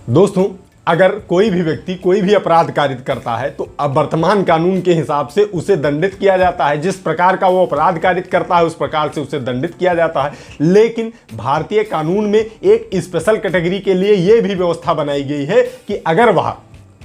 दोस्तों, अगर कोई भी व्यक्ति कोई भी अपराध कारित करता है तो अब वर्तमान कानून के हिसाब से उसे दंडित किया जाता है। जिस प्रकार का वो अपराध कारित करता है उस प्रकार से उसे दंडित किया जाता है। लेकिन भारतीय कानून में एक स्पेशल कैटेगरी के लिए यह भी व्यवस्था बनाई गई है कि अगर वह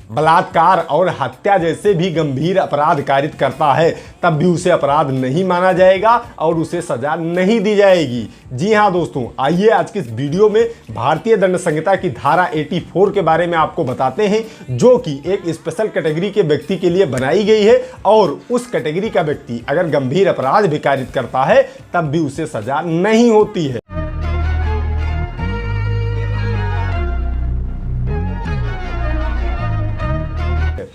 बलात्कार और हत्या जैसे भी गंभीर अपराध कारित करता है तब भी उसे अपराध नहीं माना जाएगा और उसे सजा नहीं दी जाएगी। जी हां दोस्तों, आइए आज की इस वीडियो में भारतीय दंड संहिता की धारा 84 के बारे में आपको बताते हैं, जो कि एक स्पेशल कैटेगरी के व्यक्ति के लिए बनाई गई है और उस कैटेगरी का व्यक्ति अगर गंभीर अपराध भी कारित करता है तब भी उसे सजा नहीं होती है।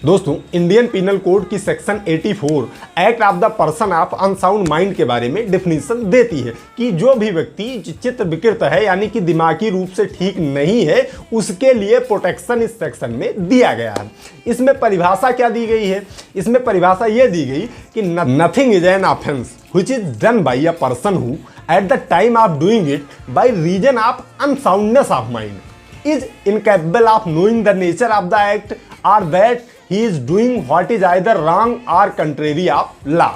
दोस्तों, इंडियन पिनल कोड की section 84 act of the person of unsound mind के बारे में डेफिनेशन देती है कि जो भी व्यक्ति चित्त विकृत है यानी कि दिमागी रूप से ठीक नहीं है उसके लिए प्रोटेक्शन इस सेक्शन में दिया गया है। इसमें परिभाषा क्या दी गई है? इसमें परिभाषा यह दी गई कि nothing is an offence which is done by a person who at the time of doing it by reason of unsoundness of mind is incapable of knowing the nature of the act और that he is doing what is either wrong or contrary of law।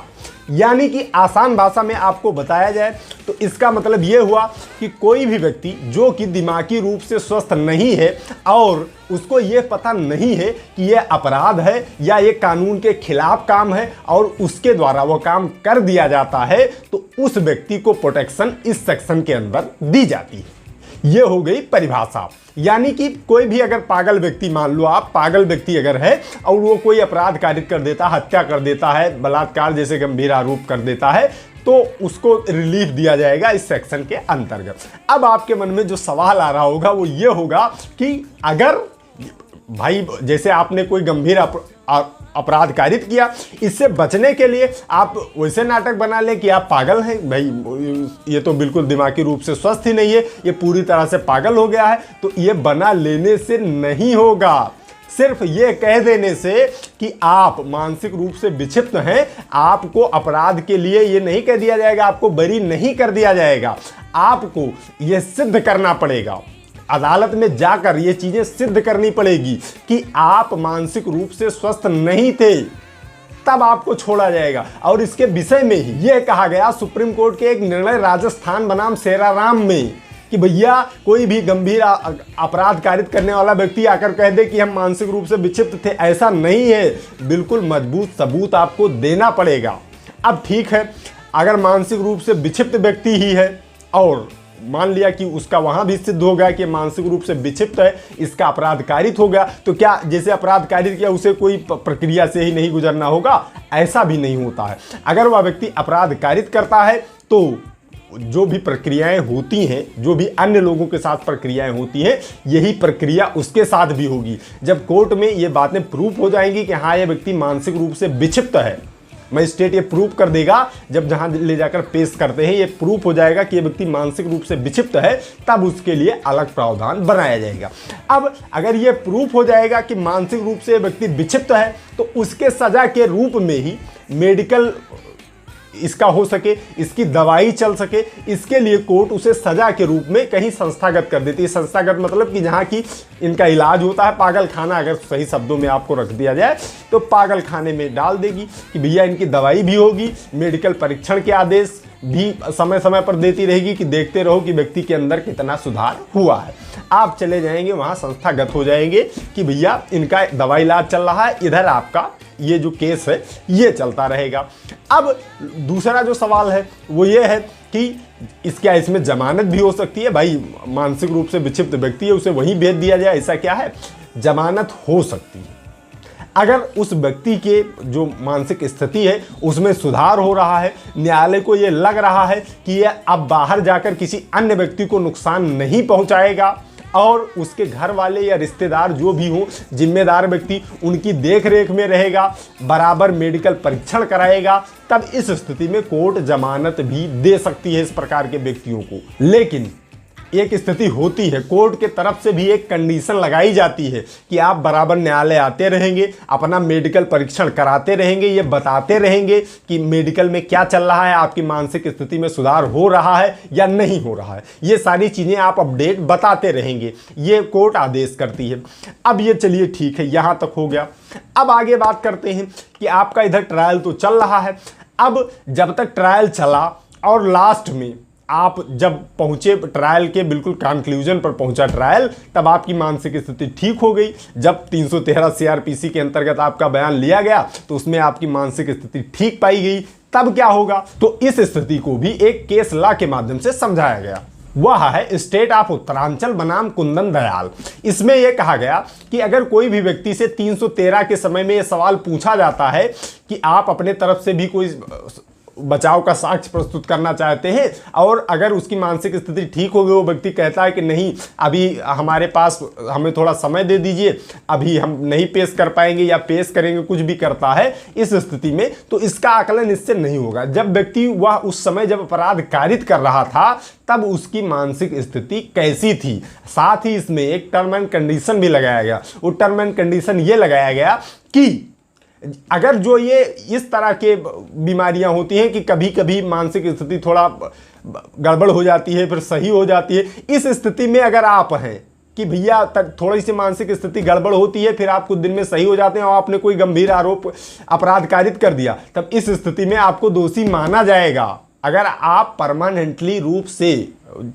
यानी कि आसान भाषा में आपको बताया जाए तो इसका मतलब यह हुआ कि कोई भी व्यक्ति जो कि दिमागी रूप से स्वस्थ नहीं है और उसको यह पता नहीं है कि यह अपराध है या यह कानून के खिलाफ काम है और उसके द्वारा वह काम कर दिया जाता है तो उस व्यक्ति को प्रोटेक्शन इस सेक्शन के अंदर दी जाती है। ये हो गई परिभाषा। यानी कि कोई भी अगर पागल व्यक्ति, मान लो आप पागल व्यक्ति अगर है और वो कोई अपराध कारित कर देता, हत्या कर देता है, बलात्कार जैसे गंभीर आरोप कर देता है तो उसको रिलीफ दिया जाएगा इस सेक्शन के अंतर्गत। अब आपके मन में जो सवाल आ रहा होगा वो ये होगा कि अगर भाई जैसे आपने कोई गंभीर अपराध कारित किया, इससे बचने के लिए आप वैसे नाटक बना लें कि आप पागल हैं, भाई ये तो बिल्कुल दिमागी रूप से स्वस्थ ही नहीं है, ये पूरी तरह से पागल हो गया है, तो ये बना लेने से नहीं होगा। सिर्फ ये कह देने से कि आप मानसिक रूप से विक्षिप्त हैं, आपको अपराध के लिए ये नहीं कह दिया जाएगा, आपको बरी नहीं कर दिया जाएगा। आपको ये सिद्ध करना पड़ेगा, अदालत में जाकर ये चीजें सिद्ध करनी पड़ेगी कि आप मानसिक रूप से स्वस्थ नहीं थे, तब आपको छोड़ा जाएगा। और इसके विषय में ही यह कहा गया सुप्रीम कोर्ट के एक निर्णय राजस्थान बनाम सेराराम में कि भैया कोई भी गंभीर अपराध कारित करने वाला व्यक्ति आकर कह दे कि हम मानसिक रूप से विक्षिप्त थे, ऐसा नहीं है, बिल्कुल मजबूत सबूत आपको देना पड़ेगा। अब ठीक है, अगर मानसिक रूप से विक्षिप्त व्यक्ति ही है और मान लिया कि उसका वहां भी सिद्ध हो गया कि मानसिक रूप से विक्षिप्त है, इसका अपराध कारित हो गया, तो क्या जैसे अपराध कारित किया उसे कोई प्रक्रिया से ही नहीं गुजरना होगा? ऐसा भी नहीं होता है। अगर वह व्यक्ति अपराध कारित करता है तो जो भी प्रक्रियाएं होती हैं, जो भी अन्य लोगों के साथ प्रक्रियाएं होती हैं, यही प्रक्रिया उसके साथ भी होगी। जब कोर्ट में ये बातें प्रूफ हो जाएंगी कि हाँ ये व्यक्ति मानसिक रूप से विक्षिप्त है, मजिस्ट्रेट ये प्रूफ कर देगा, जब जहां ले जाकर पेश करते हैं ये प्रूफ हो जाएगा कि ये व्यक्ति मानसिक रूप से विक्षिप्त है, तब उसके लिए अलग प्रावधान बनाया जाएगा। अब अगर ये प्रूफ हो जाएगा कि मानसिक रूप से ये व्यक्ति विक्षिप्त है तो उसके सजा के रूप में ही मेडिकल इसका हो सके, इसकी दवाई चल सके, इसके लिए कोर्ट उसे सजा के रूप में कहीं संस्थागत कर देती है। संस्थागत मतलब कि जहां की इनका इलाज होता है, पागल खाना अगर सही शब्दों में आपको रख दिया जाए तो पागल खाने में डाल देगी कि भैया इनकी दवाई भी होगी, मेडिकल परीक्षण के आदेश भी समय समय पर देती रहेगी कि देखते रहो कि व्यक्ति के अंदर कितना सुधार हुआ है। आप चले जाएंगे वहां, संस्थागत हो जाएंगे कि भैया इनका दवाई इलाज चल रहा है, इधर आपका ये जो केस है ये चलता रहेगा। अब दूसरा जो सवाल है वो ये है कि इसमें जमानत भी हो सकती है। भाई मानसिक रूप से विक्षिप्त व्यक्ति है, उसे वहीं भेज दिया जाए, ऐसा क्या है? जमानत हो सकती है अगर उस व्यक्ति के जो मानसिक स्थिति है उसमें सुधार हो रहा है, न्यायालय को ये लग रहा है कि ये अब बाहर जाकर किसी अन्य व्यक्ति को नुकसान नहीं पहुंचाएगा और उसके घर वाले या रिश्तेदार जो भी हों, जिम्मेदार व्यक्ति उनकी देखरेख में रहेगा, बराबर मेडिकल परीक्षण कराएगा, तब इस स्थिति में कोर्ट जमानत भी दे सकती है इस प्रकार के व्यक्तियों को। लेकिन एक स्थिति होती है, कोर्ट के तरफ से भी एक कंडीशन लगाई जाती है कि आप बराबर न्यायालय आते रहेंगे, अपना मेडिकल परीक्षण कराते रहेंगे, ये बताते रहेंगे कि मेडिकल में क्या चल रहा है, आपकी मानसिक स्थिति में सुधार हो रहा है या नहीं हो रहा है, ये सारी चीज़ें आप अपडेट बताते रहेंगे, ये कोर्ट आदेश करती है। अब ये चलिए ठीक है, यहाँ तक हो गया। अब आगे बात करते हैं कि आपका इधर ट्रायल तो चल रहा है। अब जब तक ट्रायल चला और लास्ट में आप जब पहुंचे ट्रायल के बिल्कुल कंक्लूजन पर पहुंचा ट्रायल, तब आपकी मानसिक स्थिति ठीक हो गई। जब 313 सीआरपीसी के अंतर्गत आपका बयान लिया गया तो उसमें आपकी मानसिक स्थिति ठीक पाई गई। तब क्या होगा, तो इस स्थिति को भी एक केस लॉ के माध्यम से समझाया गया। वह है स्टेट ऑफ उत्तरांचल बनाम कुंदन दयाल। इसमें यह कहा गया कि अगर कोई भी व्यक्ति से 313 के समय में यह सवाल पूछा जाता है कि आप अपने तरफ से भी कोई बचाव का साक्ष्य प्रस्तुत करना चाहते हैं और अगर उसकी मानसिक स्थिति ठीक हो गई, वो व्यक्ति कहता है कि नहीं अभी हमारे पास, हमें थोड़ा समय दे दीजिए, अभी हम नहीं पेश कर पाएंगे या पेश करेंगे, कुछ भी करता है इस स्थिति में, तो इसका आकलन इससे नहीं होगा। जब व्यक्ति वह उस समय जब अपराध कारित कर रहा था तब उसकी मानसिक स्थिति कैसी थी। साथ ही इसमें एक टर्म एंड कंडीशन भी लगाया गया। वो टर्म एंड कंडीशन ये लगाया गया कि अगर जो ये इस तरह के बीमारियां होती हैं कि कभी कभी मानसिक स्थिति थोड़ा गड़बड़ हो जाती है फिर सही हो जाती है, इस स्थिति में अगर आप हैं कि भैया थोड़ी सी मानसिक स्थिति गड़बड़ होती है फिर आप कुछ दिन में सही हो जाते हैं और आपने कोई गंभीर आरोप अपराध कारित कर दिया, तब इस स्थिति में आपको दोषी माना जाएगा। अगर आप परमानेंटली रूप से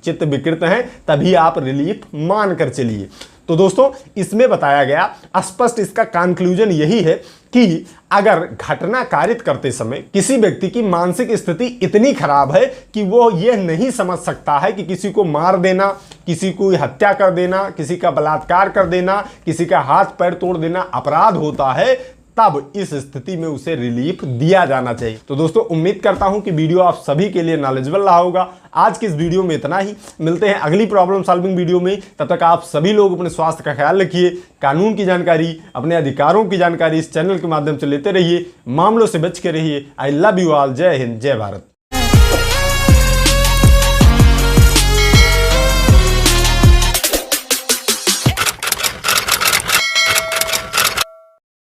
चित्त विकृत हैं तभी आप रिलीफ मान कर चलिए। तो दोस्तों इसमें बताया गया स्पष्ट, इसका कंक्लूजन यही है कि अगर घटना कारित करते समय किसी व्यक्ति की मानसिक स्थिति इतनी खराब है कि वो ये नहीं समझ सकता है कि किसी को मार देना, किसी को हत्या कर देना, किसी का बलात्कार कर देना, किसी का हाथ पैर तोड़ देना अपराध होता है, तब इस स्थिति में उसे रिलीफ दिया जाना चाहिए। तो दोस्तों उम्मीद करता हूं कि वीडियो आप सभी के लिए नॉलेजेबल रहा होगा। आज की इस वीडियो में इतना ही, मिलते हैं अगली प्रॉब्लम सॉल्विंग वीडियो में। तब तक आप सभी लोग अपने स्वास्थ्य का ख्याल रखिए, कानून की जानकारी, अपने अधिकारों की जानकारी इस चैनल के माध्यम से लेते रहिए, मामलों से बच के रहिए। I love you all. जय हिंद, जय भारत।